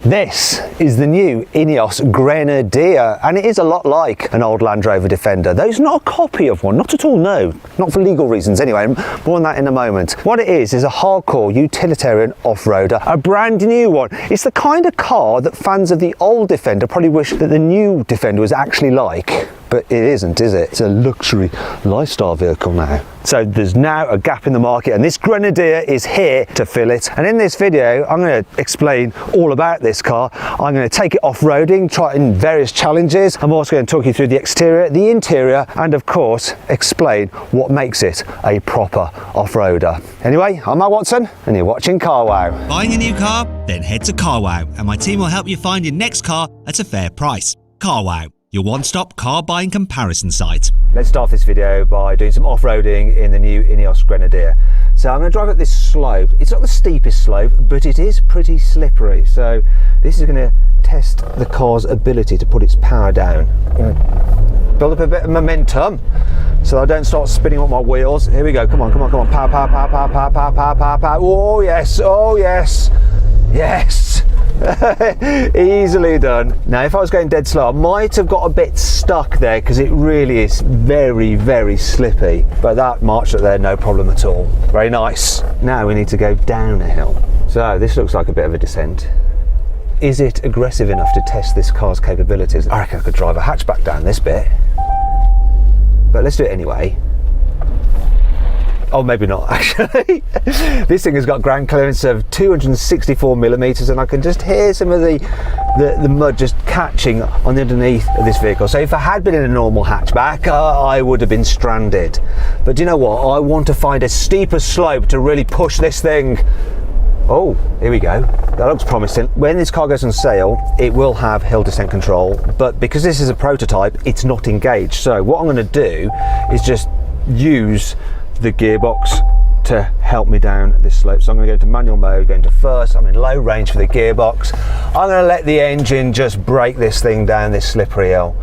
This is the new INEOS Grenadier, and it is a lot like an old Land Rover Defender, though it's not a copy of one, not at all, no, not for legal reasons anyway, more on that in a moment. What it is a hardcore utilitarian off-roader, a brand new one. It's the kind of car that fans of the old Defender probably wish that the new Defender was actually like. But it isn't, is it? It's a luxury lifestyle vehicle now. So there's now a gap in the market, and this Grenadier is here to fill it. And in this video, I'm going to explain all about this car. I'm going to take it off-roading, try it in various challenges. I'm also going to talk you through the exterior, the interior, and of course, explain what makes it a proper off-roader. Anyway, I'm Matt Watson, and you're watching CarWow. Buying a new car? Then head to CarWow, and my team will help you find your next car at a fair price. CarWow, your one-stop car buying comparison site. Let's start this video by doing some off-roading in the new INEOS Grenadier. So I'm going to drive up this slope. It's not the steepest slope, but it is pretty slippery. So this is going to test the car's ability to put its power down. I'm going to build up a bit of momentum so I don't start spinning up my wheels. Here we go. Come on, come on, come on. Power, power, power, power, power, power, power, power, power. Oh yes, oh yes, yes. Easily done. Now if I was going dead slow, I might have got a bit stuck there because it really is very, very slippy, but that marched up there no problem at all. Very nice. Now we need to go down a hill. So this looks like a bit of a descent. Is it aggressive enough to test this car's capabilities? I reckon I could drive a hatchback down this bit, but let's do it anyway. Oh, maybe not actually. This thing has got ground clearance of 264 millimeters, and I can just hear some of the mud just catching on the underneath of this vehicle. So if I had been in a normal hatchback, I would have been stranded. But do you know what? I want to find a steeper slope to really push this thing. Oh, here we go. That looks promising. When this car goes on sale, it will have hill descent control, but because this is a prototype, it's not engaged. So what I'm going to do is just use the gearbox to help me down this slope. So I'm going to go into manual mode, go into first. I'm in low range for the gearbox. I'm going to let the engine just brake this thing down this slippery hill.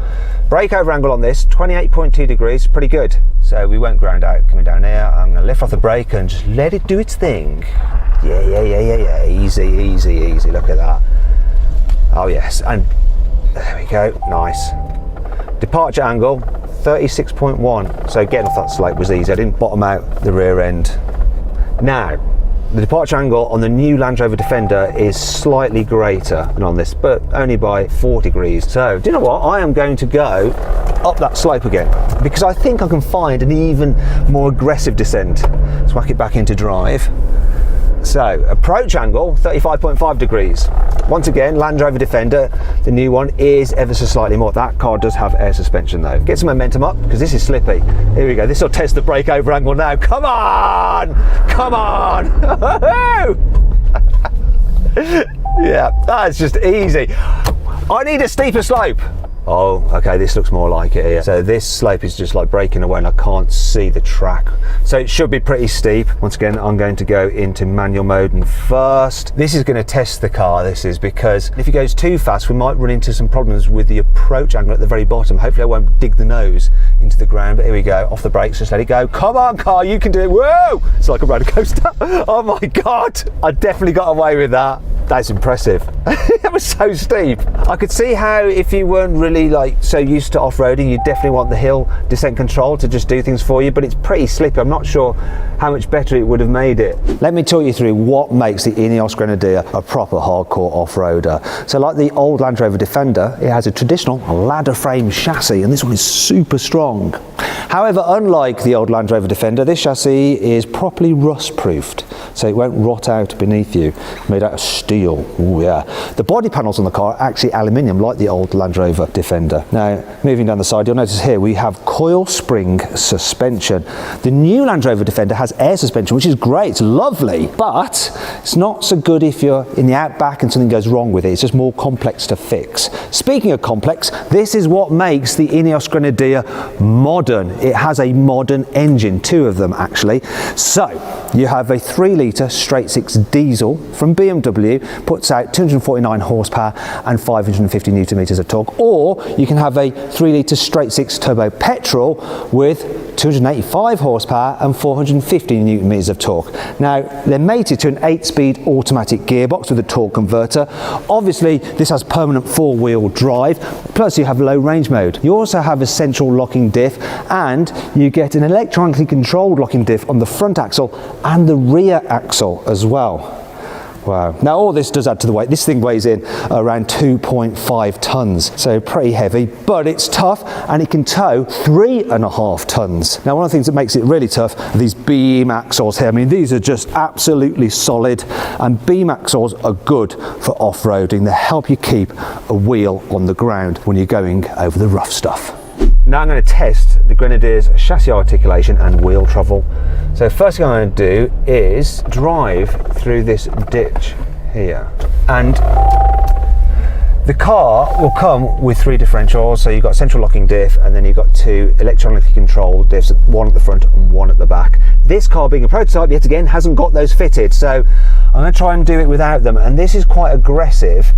Brake over angle on this, 28.2 degrees, pretty good. So we won't ground out coming down here. I'm going to lift off the brake and just let it do its thing. Yeah. Easy, easy, easy. Look at that. Oh yes, and there we go. Nice. Departure angle 36.1, so getting off that slope was easy. I didn't bottom out the rear end. Now the departure angle on the new Land Rover Defender is slightly greater than on this, but only by 4 degrees. So do you know what, I am going to go up that slope again because I think I can find an even more aggressive descent. Let's whack it back into drive. So approach angle 35.5 degrees. Once again, Land Rover Defender, the new one, is ever so slightly more. That car does have air suspension though. Get some momentum up because this is slippy. Here we go. This will test the brake over angle now. Come on, come on. Yeah, that's just easy. I need a steeper slope. Oh, okay, this looks more like it here. So this slope is just like breaking away and I can't see the track. So it should be pretty steep. Once again, I'm going to go into manual mode and first. This is going to test the car, this is, because if it goes too fast, we might run into some problems with the approach angle at the very bottom. Hopefully I won't dig the nose into the ground, but here we go. Off the brakes, just let it go. Come on, car, you can do it. Whoa! It's like a roller coaster. Oh my God, I definitely got away with that. That's impressive. That was so steep. I could see how if you weren't really like so used to off-roading, you definitely want the hill descent control to just do things for you, but it's pretty slippy. I'm not sure how much better it would have made it. Let me talk you through what makes the INEOS Grenadier a proper hardcore off-roader. So like the old Land Rover Defender, it has a traditional ladder frame chassis, and this one is super strong. However, unlike the old Land Rover Defender, this chassis is properly rust-proofed, so it won't rot out beneath you. Made out of steel. Ooh, yeah. The body panels on the car are actually aluminium, like the old Land Rover Defender. Now, moving down the side, you'll notice here we have coil spring suspension. The new Land Rover Defender has air suspension, which is great, it's lovely, but it's not so good if you're in the outback and something goes wrong with it. It's just more complex to fix. Speaking of complex, this is what makes the INEOS Grenadier modern. It has a modern engine, 2 of them actually. So you have a 3 litre litre straight six diesel from BMW, puts out 249 horsepower and 550 newton meters of torque, or you can have a 3 litre straight six turbo petrol with 285 horsepower and 450 newton meters of torque. Now, they're mated to an 8-speed automatic gearbox with a torque converter. Obviously, this has permanent 4-wheel drive, plus you have low range mode. You also have a central locking diff, and you get an electronically controlled locking diff on the front axle and the rear axle as well. Wow. Now all this does add to the weight. This thing weighs in around 2.5 tons, so pretty heavy, but it's tough, and it can tow 3.5 tons. Now one of the things that makes it really tough are these beam axles here. I mean, these are just absolutely solid, and beam axles are good for off-roading. They help you keep a wheel on the ground when you're going over the rough stuff. Now I'm going to test the Grenadier's chassis articulation and wheel travel. So first thing I'm going to do is drive through this ditch here, and the car will come with 3 differentials. So you've got a central locking diff, and then you've got 2 electronically controlled diffs, one at the front and one at the back. This car, being a prototype, yet again hasn't got those fitted, so I'm going to try and do it without them. And this is quite aggressive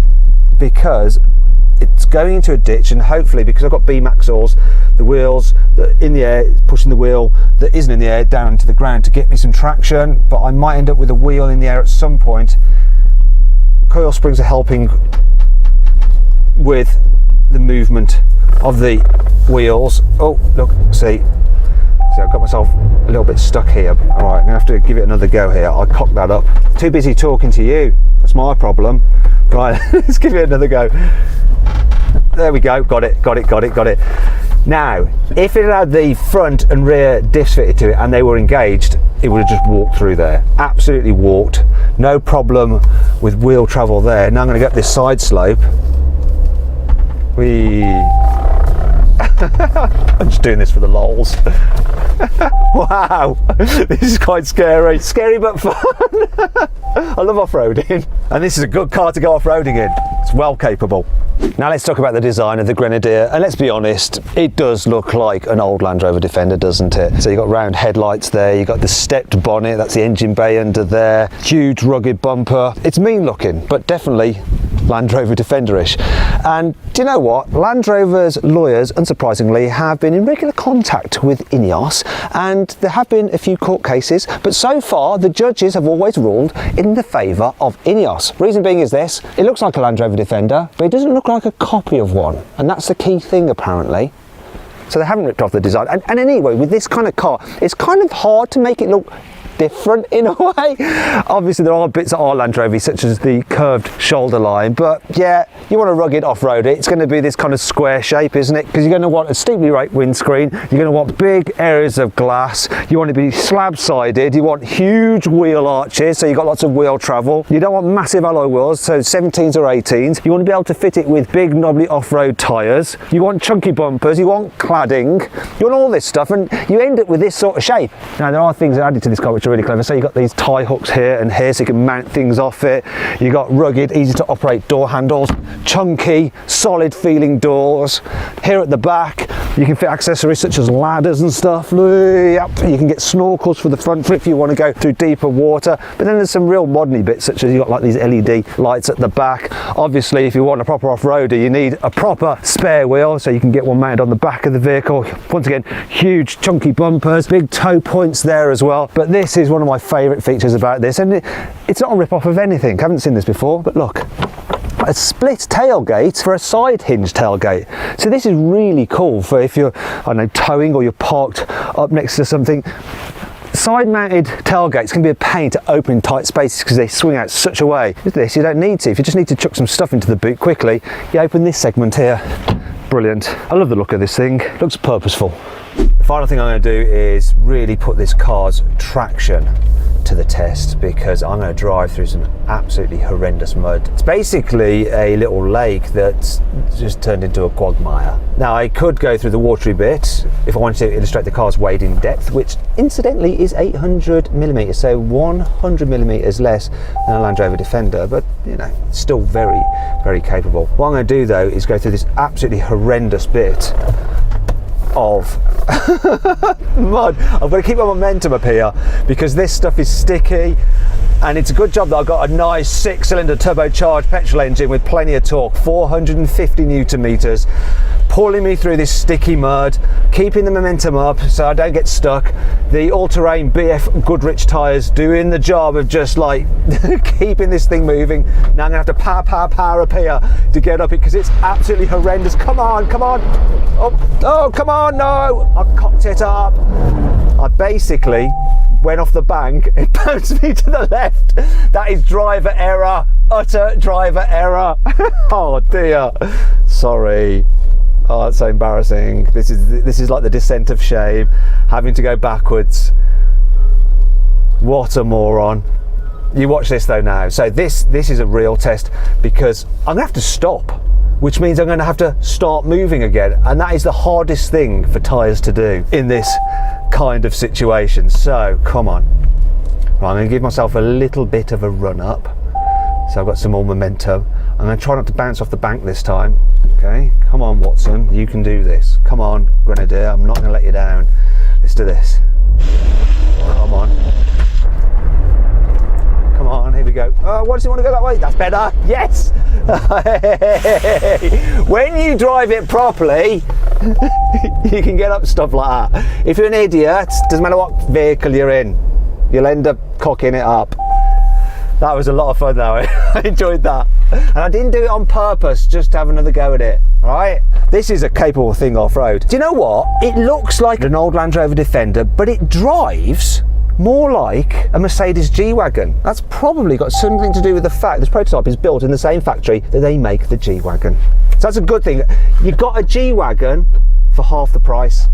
because it's going into a ditch, and hopefully, because I've got beam axles, the wheels that in the air, pushing the wheel that isn't in the air down to the ground to get me some traction, but I might end up with a wheel in the air at some point. Coil springs are helping with the movement of the wheels. Oh, look, see, I've got myself a little bit stuck here. All right, I'm gonna have to give it another go here. I'll cock that up. Too busy talking to you. That's my problem. Right, let's give it another go. There we go, got it. Now, if it had the front and rear diffs fitted to it and they were engaged, it would have just walked through there. Absolutely walked. No problem with wheel travel there. Now I'm going to get this side slope. I'm just doing this for the lols. Wow, this is quite scary. Scary but fun. I love off-roading, and this is a good car to go off-roading in. It's well capable. Now let's talk about the design of the Grenadier, and let's be honest, it does look like an old Land Rover Defender, doesn't it? So you've got round headlights there, you've got the stepped bonnet, that's the engine bay under there, huge rugged bumper. It's mean looking, but definitely Land Rover Defender-ish. And do you know what? Land Rover's lawyers, unsurprisingly, have been in regular contact with INEOS, and there have been a few court cases, but so far the judges have always ruled in the favour of INEOS. Reason being is this: it looks like a Land Rover Defender, but it doesn't look like a copy of one, and that's the key thing apparently. So they haven't ripped off the design. And anyway, with this kind of car, it's kind of hard to make it look different in a way. Obviously there are bits that are Land Rover, such as the curved shoulder line, but yeah, you want a rugged off-road, it's going to be this kind of square shape, isn't it? Because you're going to want a steeply raised windscreen, you're going to want big areas of glass, you want to be slab-sided, you want huge wheel arches, so you've got lots of wheel travel, you don't want massive alloy wheels, so 17s or 18s, you want to be able to fit it with big knobbly off-road tyres, you want chunky bumpers, you want cladding, you want all this stuff, and you end up with this sort of shape. Now there are things added to this car which are really clever. So you've got these tie hooks here and here, so you can mount things off it. You've got rugged, easy to operate door handles, chunky, solid feeling doors. Here at the back, you can fit accessories such as ladders and stuff. You can get snorkels for the front if you want to go through deeper water. But then there's some real modern bits, such as you've got like these LED lights at the back. Obviously, if you want a proper off-roader, you need a proper spare wheel, so you can get one mounted on the back of the vehicle. Once again, huge chunky bumpers, big toe points there as well. But this is one of my favourite features about this, and it's not a rip-off of anything. I haven't seen this before, but look, a split tailgate for a side hinge tailgate. So this is really cool for if you're, I don't know, towing or you're parked up next to something. Side-mounted tailgates can be a pain to open in tight spaces because they swing out such a way. With this, you don't need to. If you just need to chuck some stuff into the boot quickly, you open this segment here. Brilliant. I love the look of this thing. It looks purposeful. The final thing I'm going to do is really put this car's traction to the test, because I'm going to drive through some absolutely horrendous mud. It's basically a little lake that's just turned into a quagmire. Now I could go through the watery bit if I wanted to illustrate the car's wading depth, which incidentally is 800 millimeters, so 100 millimeters less than a Land Rover Defender, but you know, still very, very capable. What I'm going to do though is go through this absolutely horrendous bit of mud. I've got to keep my momentum up here because this stuff is sticky And it's a good job that I've got a nice 6-cylinder turbocharged petrol engine with plenty of torque, 450 Newton meters, pulling me through this sticky mud, keeping the momentum up so I don't get stuck. The all-terrain BF Goodrich tyres doing the job of just like keeping this thing moving. Now I'm gonna have to power up here to get up it because it's absolutely horrendous. Come on. Oh, come on, no. I cocked it up. I basically went off the bank, it bounced me to the left. That is driver error, utter driver error. Oh dear, sorry. Oh, that's so embarrassing. This is like the descent of shame, having to go backwards. What a moron. You watch this though now. So this is a real test because I'm gonna have to stop, which means I'm gonna have to start moving again. And that is the hardest thing for tyres to do in this kind of situation. So come on. Right, I'm gonna give myself a little bit of a run up. So I've got some more momentum. I'm gonna try not to bounce off the bank this time. Okay, come on Watson, you can do this. Come on Grenadier, I'm not gonna let you down. Let's do this. Come on. Come on, here we go. Oh, why does he want to go that way? That's better, yes! When you drive it properly, you can get up stuff like that. If you're an idiot, doesn't matter what vehicle you're in, you'll end up cocking it up. That was a lot of fun though. I enjoyed that. And I didn't do it on purpose, just to have another go at it, right? This is a capable thing off-road. Do you know what? It looks like an old Land Rover Defender, but it drives more like a Mercedes G-Wagon. That's probably got something to do with the fact this prototype is built in the same factory that they make the G-Wagon. So that's a good thing. You've got a G-Wagon for half the price.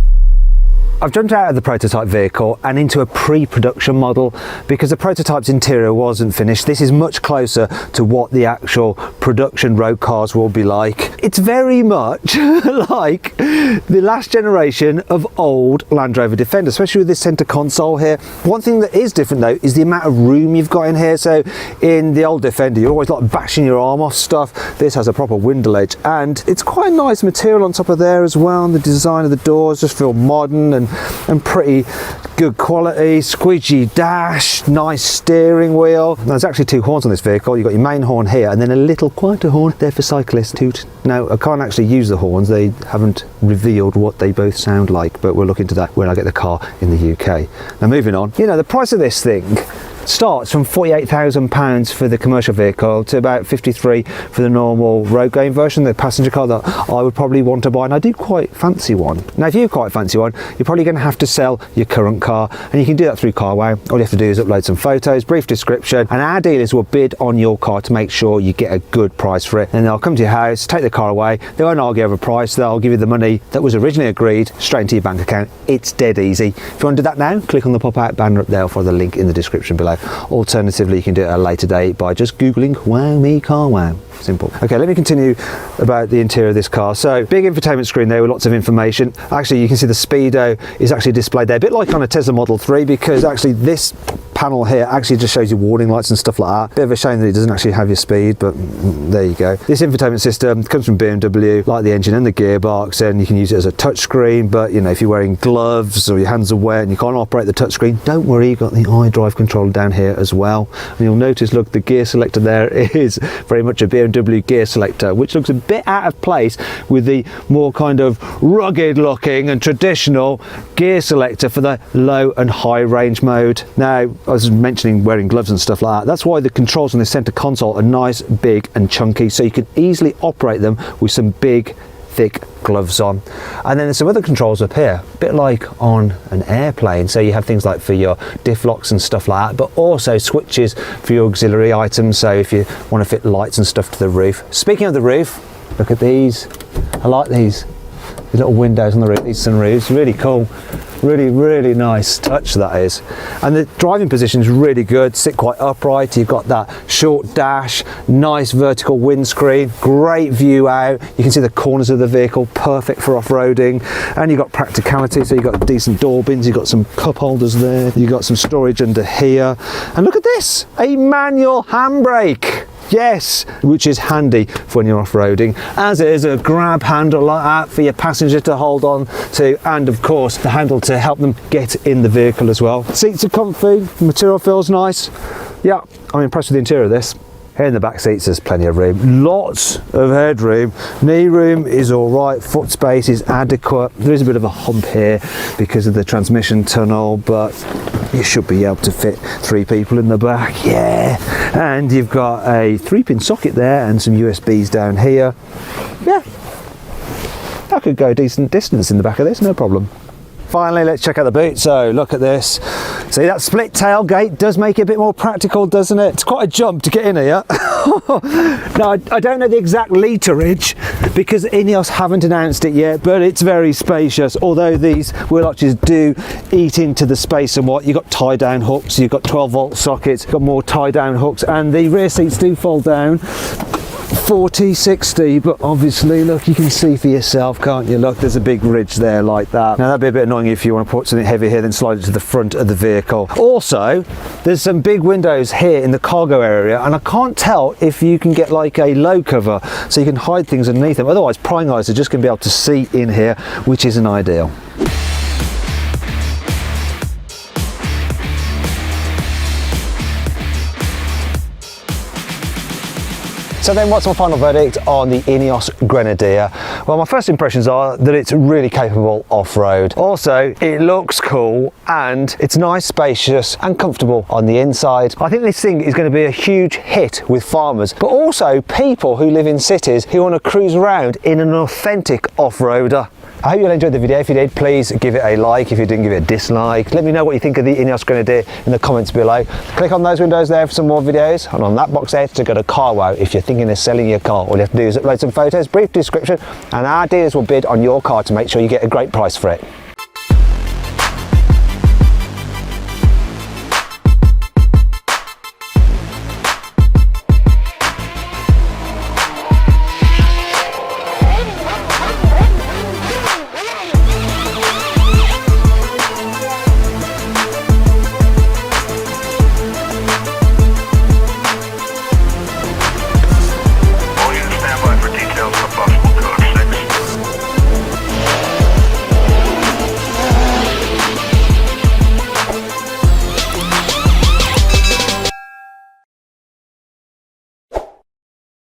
I've jumped out of the prototype vehicle and into a pre-production model because the prototype's interior wasn't finished. This is much closer to what the actual production road cars will be like. It's very much like the last generation of old Land Rover Defender, especially with this centre console here. One thing that is different though is the amount of room you've got in here. So in the old Defender, you're always like bashing your arm off stuff. This has a proper window edge and it's quite a nice material on top of there as well. And the design of the doors just feel modern and pretty good quality. Squidgy dash, nice steering wheel. There's actually two horns on this vehicle. You've got your main horn here and then a little quieter horn there for cyclists. Toot. Now I can't actually use the horns. They haven't revealed what they both sound like, but we'll look into that when I get the car in the UK. Now moving on, you know, the price of this thing starts from £48,000 for the commercial vehicle to about 53 for the normal road going version, the passenger car that I would probably want to buy, and I do quite fancy one. Now if you quite fancy one, you're probably going to have to sell your current car, and you can do that through carwow. All you have to do is upload some photos, brief description, and our dealers will bid on your car to make sure you get a good price for it. And they'll come to your house, take the car away, they won't argue over price, they'll give you the money that was originally agreed straight into your bank account. It's dead easy. If you want to do that now, click on the pop-out banner up there or follow the link in the description below. Alternatively, you can do it at a later date by just googling wow me car wow. Simple. Okay, let me continue about the interior of this car. So big infotainment screen there with lots of information. Actually, you can see the speedo is actually displayed there, a bit like on a Tesla Model 3, because actually this panel here actually just shows you warning lights and stuff like that. Bit of a shame that it doesn't actually have your speed, but there you go. This infotainment system comes from BMW, like the engine and the gearbox, and you can use it as a touch screen. But you know, if you're wearing gloves or your hands are wet and you can't operate the touch screen, don't worry, you've got the iDrive controller down here as well. And you'll notice, look, the gear selector there is very much a BMW gear selector, which looks a bit out of place with the more kind of rugged looking and traditional gear selector for the low and high range mode. Now, I was mentioning wearing gloves and stuff like that. That's why the controls on the center console are nice, big and chunky, so you can easily operate them with some big thick gloves on. And then there's some other controls up here, a bit like on an airplane. So you have things like for your diff locks and stuff like that, but also switches for your auxiliary items. So if you want to fit lights and stuff to the roof. Speaking of the roof, look at these. I like these little windows on the roof, these sunroofs, really cool. Really nice touch that is. And the driving position is really good, sit quite upright. You've got that short dash, nice vertical windscreen, great view out. You can see the corners of the vehicle, perfect for off-roading. And you've got practicality, so you've got decent door bins, you've got some cup holders there, you've got some storage under here. And look at this, a manual handbrake. Yes, which is handy for when you're off-roading, as it is a grab handle like that for your passenger to hold on to, and of course the handle to help them get in the vehicle as well. Seats are comfy, material feels nice. Yeah, I'm impressed with the interior of this. Here in the back seats there's plenty of room, lots of headroom, knee room is all right, foot space is adequate. There is a bit of a hump here because of the transmission tunnel, but you should be able to fit 3 people in the back, yeah. And you've got a 3-pin socket there and some USBs down here. Yeah, I could go a decent distance in the back of this, no problem. Finally, let's check out the boot. So look at this. See, that split tailgate does make it a bit more practical, doesn't it? It's quite a jump to get in here. Now, I don't know the exact literage because INEOS haven't announced it yet, but it's very spacious. Although these wheel arches do eat into the space somewhat. You've got tie-down hooks, you've got 12-volt sockets, you've got more tie-down hooks, and the rear seats do fold down. 40, 60, but obviously look, you can see for yourself, can't you? Look, there's a big ridge there like that. Now that'd be a bit annoying if you want to put something heavy here then slide it to the front of the vehicle. Also, there's some big windows here in the cargo area, and I can't tell if you can get like a low cover so you can hide things underneath them. Otherwise prying eyes are just going to be able to see in here, which isn't ideal. So then what's my final verdict on the INEOS Grenadier? Well, my first impressions are that it's really capable off-road. Also, it looks cool and it's nice, spacious and comfortable on the inside. I think this thing is going to be a huge hit with farmers, but also people who live in cities who want to cruise around in an authentic off-roader. I hope you enjoyed the video. If you did, please give it a like. If you didn't, give it a dislike. Let me know what you think of the INEOS Grenadier in the comments below. Click on those windows there for some more videos, and on that box there to go to CarWow if you're thinking of selling your car. All you have to do is upload some photos, brief description, and our dealers will bid on your car to make sure you get a great price for it.